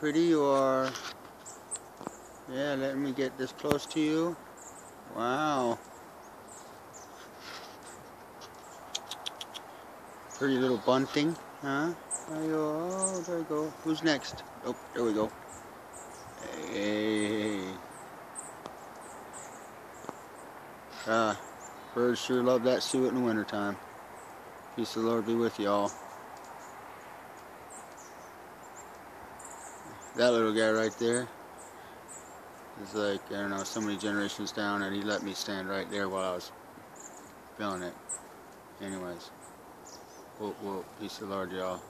pretty you are. Yeah, let me get this close to you. Wow. Pretty little bunting, huh? There you go. Oh, there we go. Who's next? Oh, there we go. Hey. Birds sure love that suet in the wintertime. Peace of the Lord be with y'all. That little guy right there is like, I don't know, so many generations down, and he let me stand right there while I was filming it. Anyways, whoop whoop, peace of the Lord, y'all.